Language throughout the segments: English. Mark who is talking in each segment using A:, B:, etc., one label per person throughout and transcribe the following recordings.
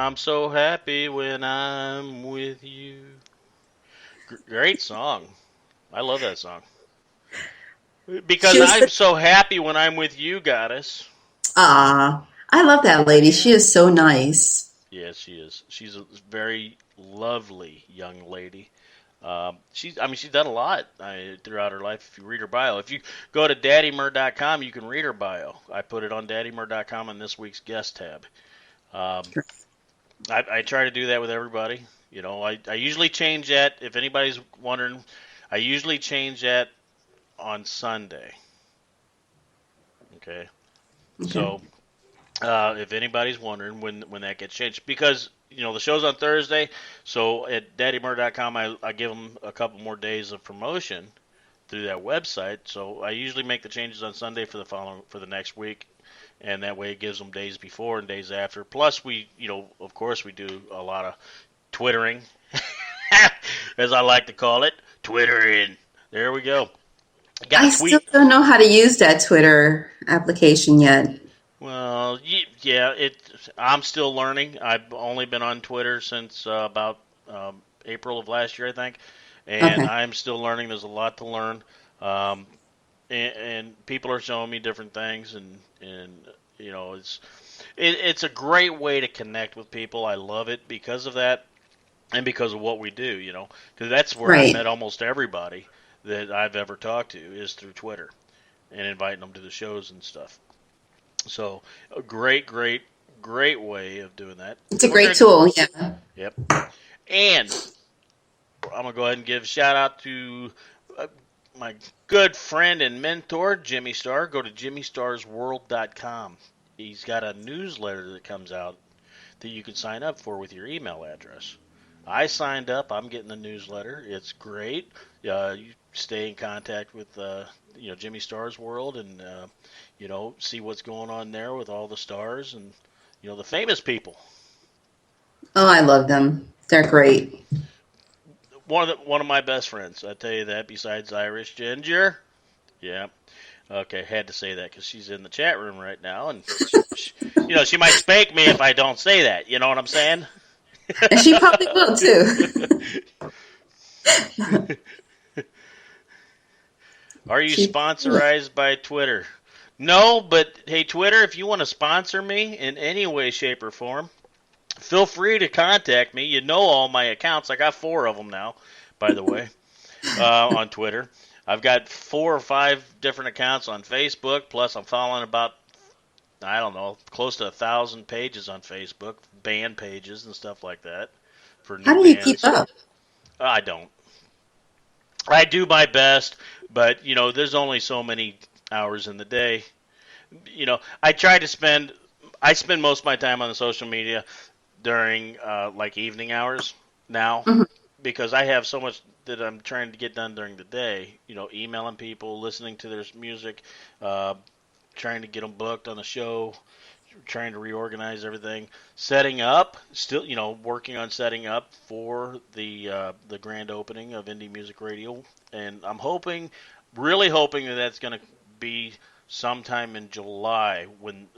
A: I'm so happy when I'm with you. Great song. I love that song.
B: She
A: Because
B: was
A: I'm
B: the,
A: so happy when I'm with you, goddess.
B: I love that lady. She is so nice.
A: Yes, she is. She's a very lovely young lady. She's done a lot throughout her life. If you read her bio, if you go to daddymur.com, you can read her bio. I put it on daddymur.com in this week's guest tab. Um, I try to do that with everybody. I usually change that. If anybody's wondering, I usually change that on Sunday. Okay,
B: Okay.
A: so if anybody's wondering when that gets changed, because the show's on Thursday, so at daddymur.com I give them a couple more days of promotion through that website. So I usually make the changes on Sunday for the next week, and that way it gives them days before and days after. Plus of course we do a lot of twittering, as I like to call it, twittering. There we go. Got
B: I
A: to
B: still
A: tweet.
B: don't know how to use that Twitter application yet.
A: Well, yeah, I'm still learning. I've only been on Twitter since about April of last year, I think, and
B: Okay.
A: I'm still learning. There's a lot to learn, um, and people are showing me different things, and it's a great way to connect with people. I love it because of that, and because of what we do. Because that's where I've met
B: Right.
A: almost everybody that I've ever talked to is through Twitter and inviting them to the shows and stuff. So a great way of doing that.
B: It's a
A: And we're
B: great
A: gonna,
B: tool. Yeah.
A: yep. And I'm gonna go ahead and give a shout out to uh, my good friend and mentor Jimmy Star. Go to jimmystarsworld.com. He's got a newsletter that comes out that you can sign up for with your email address. I signed up. I'm getting the newsletter. It's great. You stay in contact with Jimmy Star's World, and see what's going on there with all the stars and the famous people.
B: Oh, I love them. They're great.
A: One of my best friends. I tell you that. Besides Irish Ginger, yeah. Okay, had to say that because she's in the chat room right now, and she might spank me if I don't say that. You know what I'm saying?
B: And she probably will too.
A: Are you
B: She probably will.
A: sponsorized by Twitter? No, but hey, Twitter, if you want to sponsor me in any way, shape, or form, feel free to contact me. You know all my accounts. I got 4 of them now, by the way, on Twitter. I've got 4 or 5 different accounts on Facebook. Plus, I'm following about, I don't know, close to 1,000 pages on Facebook, band pages and stuff like that for
B: How
A: new
B: do you keep
A: bands.
B: up?
A: I don't. I do my best, but there's only so many hours in the day. I spend most of my time on the social media during like evening hours now
B: Mhm.
A: because I have so much that I'm trying to get done during the day. Emailing people, listening to their music, uh, trying to get them booked on the show, trying to reorganize everything, setting up, still working on setting up for the grand opening of Indie Music Radio, and I'm really hoping that that's going to be sometime in July when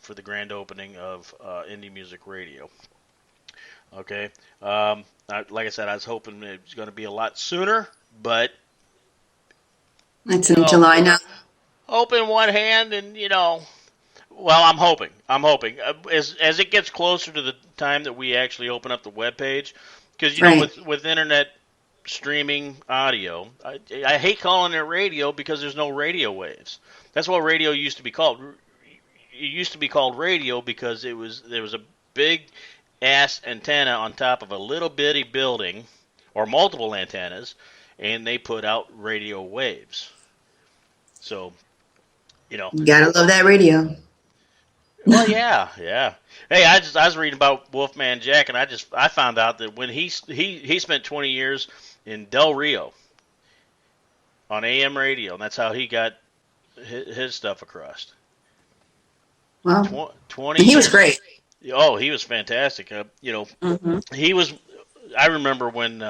A: for the grand opening of Indie Music Radio. Okay, like I said, I was hoping it was going to be a lot sooner, but
B: It's
A: you
B: in
A: know,
B: July now.
A: hope in one hand, and well, I'm hoping. I'm hoping as it gets closer to the time that we actually open up the web page, because
B: Right.
A: with internet streaming audio, I hate calling it radio because there's no radio waves. That's what radio used to be called. It used to be called radio because there was a big ass antenna on top of a little bitty building, or multiple antennas, and they put out radio waves. So you know,
B: You gotta love that radio.
A: Well, yeah, yeah. Hey, I was reading about Wolfman Jack, and I found out that when he spent 20 years in Del Rio on AM radio, and that's how he got his stuff across.
B: Well,
A: 20
B: and he was
A: years.
B: great.
A: Oh, he was fantastic.
B: Hmm.
A: He was. I remember when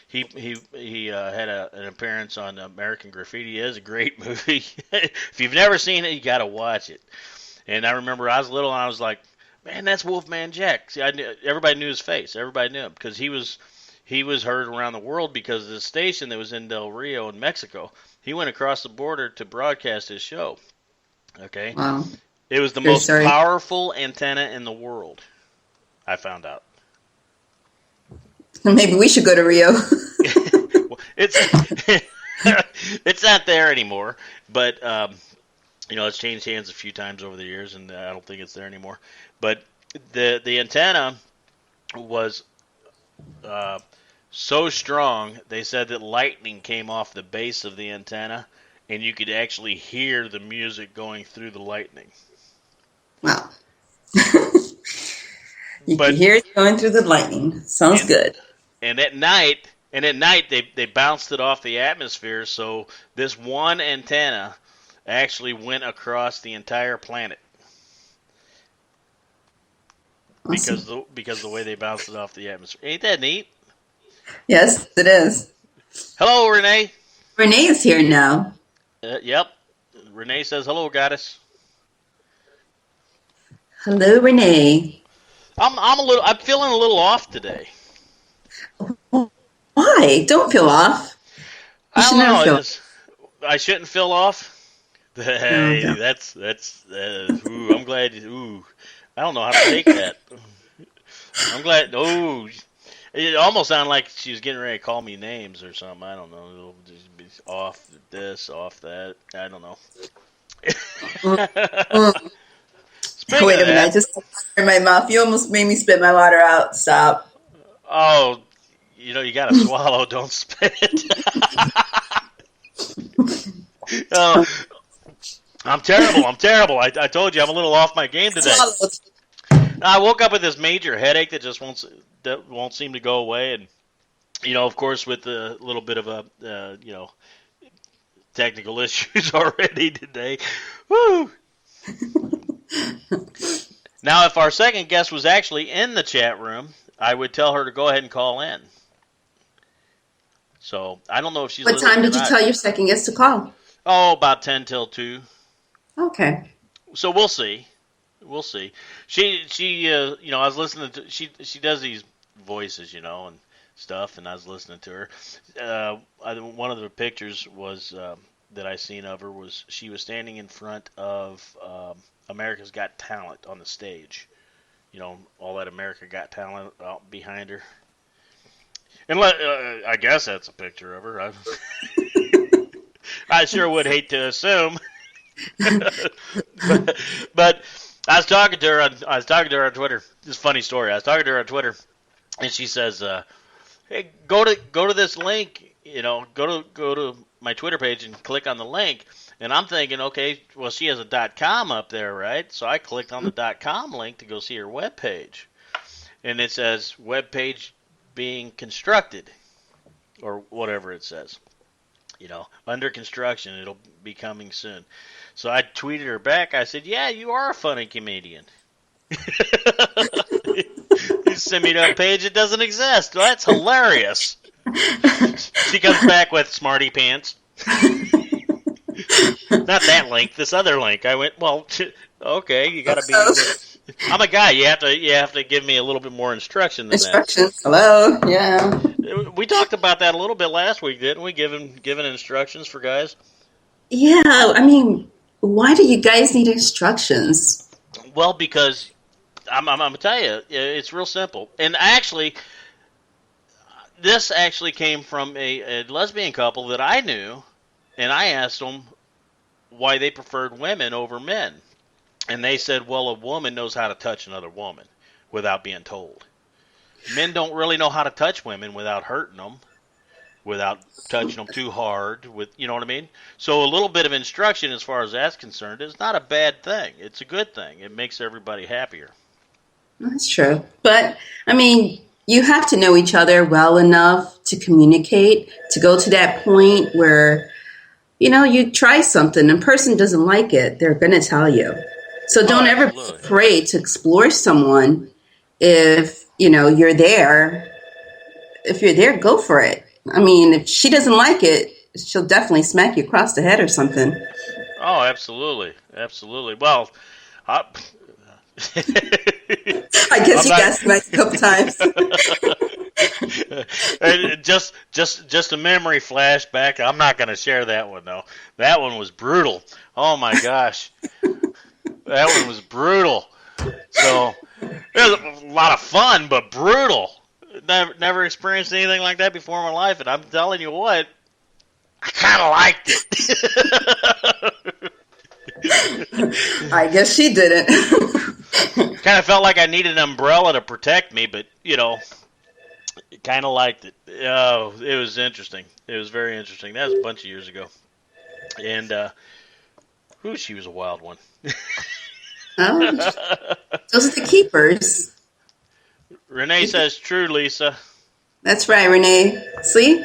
A: he had an appearance on American Graffiti. It is a great movie. If you've never seen it, you got to watch it. And I remember I was little, and I was like, man, that's Wolfman Jack. See, everybody knew his face. Everybody knew him because he was heard around the world because of the station that was in Del Rio in Mexico. He went across the border to broadcast his show. Okay,
B: Wow.
A: it was the
B: Very
A: most
B: sorry.
A: powerful antenna in the world. I found out.
B: Maybe we should go to Rio.
A: Well, it's it's not there anymore, but it's changed hands a few times over the years, and I don't think it's there anymore. But the antenna was so strong, they said that lightning came off the base of the antenna, and you could actually hear the music going through the lightning.
B: Wow. You
A: But
B: can hear it going through the lightning. Sounds
A: and,
B: good.
A: and at night, they bounced it off the atmosphere, so this one antenna actually went across the entire planet
B: Awesome.
A: because the way they bounced it off the atmosphere. Ain't that neat?
B: Yes, it is.
A: Hello, Renee.
B: Renee is here now.
A: Yep. Renee says hello, goddess.
B: Hello, Renee.
A: I'm feeling a little off today.
B: Why? Don't feel off. You
A: I
B: should
A: don't
B: never
A: know.
B: feel
A: I shouldn't feel off.
B: no,
A: Hey,
B: don't.
A: that's ooh, I'm glad. Ooh, I don't know how to take that. I'm glad. Oh, it almost sounded like she was getting ready to call me names or something. I don't know. It'll just be off this, off that. I don't know.
B: Mm.
A: Speaking
B: Wait
A: of
B: a minute. I
A: that,
B: just in my mouth. You almost made me spit my water out. Stop.
A: oh, you got to swallow, don't spit. Oh, I'm terrible. I'm terrible. I told you I'm a little off my game today.
B: Swallowed.
A: I woke up with this major headache that won't seem to go away, and of course, with a little bit of a technical issues already today. Woo! Now, if our second guest was actually in the chat room, I would tell her to go ahead and call in. So I don't know if she's
B: What
A: listening
B: time
A: or
B: did you
A: not.
B: tell your second guest to call?
A: Oh, about 10 till 2.
B: Okay.
A: So we'll see. We'll see. She I was listening to she does these voices, and stuff, and I was listening to her. One of the pictures was that I seen of her was she was standing in front of America's Got Talent on the stage. All that America Got Talent out behind her. And I guess that's a picture of her. I sure would hate to assume. but I was talking to her on Twitter. This is a funny story. I was talking to her on Twitter, and she says, "Hey, go to this link. Go to my Twitter page and click on the link." And I'm thinking, okay, well, she has a .com up there, right? So I clicked on the .com link to go see her webpage, and it says webpage being constructed, or whatever it says. Under construction. It'll be coming soon. So I tweeted her back. I said, "Yeah, you are a funny comedian." You send me to a page that doesn't exist. Well, that's hilarious. She comes back with smarty pants. Not that link. This other link. I went, well, okay. You got to be. I'm a guy. You have to give me a little bit more instruction than
B: Instructions. Hello. Yeah.
A: that. We talked about that a little bit last week, didn't we? Giving instructions for guys.
B: Yeah. I mean, why do you guys need instructions?
A: Well, because I'm gonna tell you, it's real simple. And actually, this actually came from a lesbian couple that I knew, and I asked them why they preferred women over men, and they said, "Well, a woman knows how to touch another woman without being told. Men don't really know how to touch women without hurting them, without touching them too hard. You know what I mean? So a little bit of instruction, as far as that's concerned, is not a bad thing. It's a good thing. It makes everybody happier."
B: That's true. But, I mean, you have to know each other well enough to communicate, to go to that point where, you try something and a person doesn't like it, they're going to tell you. So
A: Oh,
B: don't ever be
A: absolutely.
B: afraid to explore someone if, you're there. If you're there, go for it. I mean, if she doesn't like it, she'll definitely smack you across the head or something.
A: Oh, absolutely, absolutely. Well, I,
B: I guess
A: I'm
B: you
A: not
B: got smacked a couple times.
A: just a memory flashback. I'm not going to share that one though. That one was brutal. Oh my gosh, that one was brutal. So it was a lot of fun, but brutal. Never experienced anything like that before in my life, and I'm telling you what, I kind of liked it.
B: I guess she didn't.
A: Kind of felt like I needed an umbrella to protect me, but kind of liked it. Oh, it was interesting. It was very interesting. That was a bunch of years ago, and she was a wild one.
B: Oh, those are the keepers.
A: Renee says, "True, Lisa."
B: That's right, Renee. See?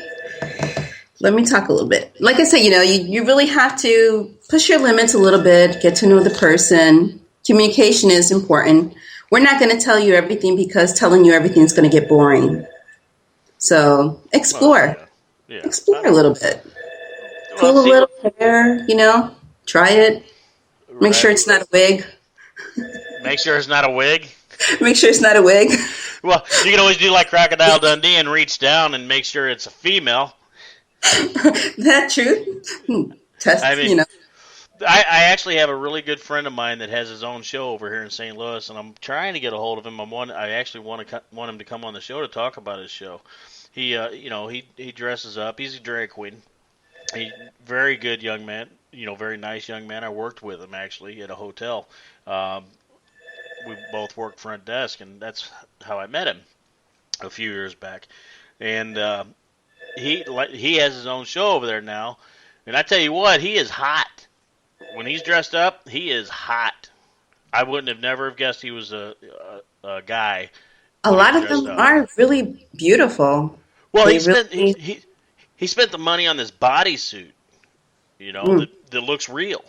B: Let me talk a little bit. Like I said, you really have to push your limits a little bit, get to know the person. Communication is important. We're not going to tell you everything because telling you everything is going to get boring. So explore.
A: Oh, yeah.
B: Explore a little bit.
A: Well,
B: Pull a
A: see,
B: little hair, try it. Make sure it's not a wig.
A: Make sure it's not a wig.
B: Make sure it's not a wig.
A: Well, you can always do like Crocodile Dundee and reach down and make sure it's a female.
B: That true? Test,
A: I mean, I actually have a really good friend of mine that has his own show over here in St. Louis, and I'm trying to get a hold of him. I actually want him to come on the show to talk about his show. He, he dresses up. He's a drag queen. He's a very good young man. Very nice young man. I worked with him actually at a hotel. We both worked front desk, and that's how I met him a few years back. And he has his own show over there now, and I tell you what, he is hot. When he's dressed up, he is hot. I wouldn't have never have guessed he was a guy.
B: A lot of them are really beautiful.
A: Well, he spent the money on this bodysuit, that looks real.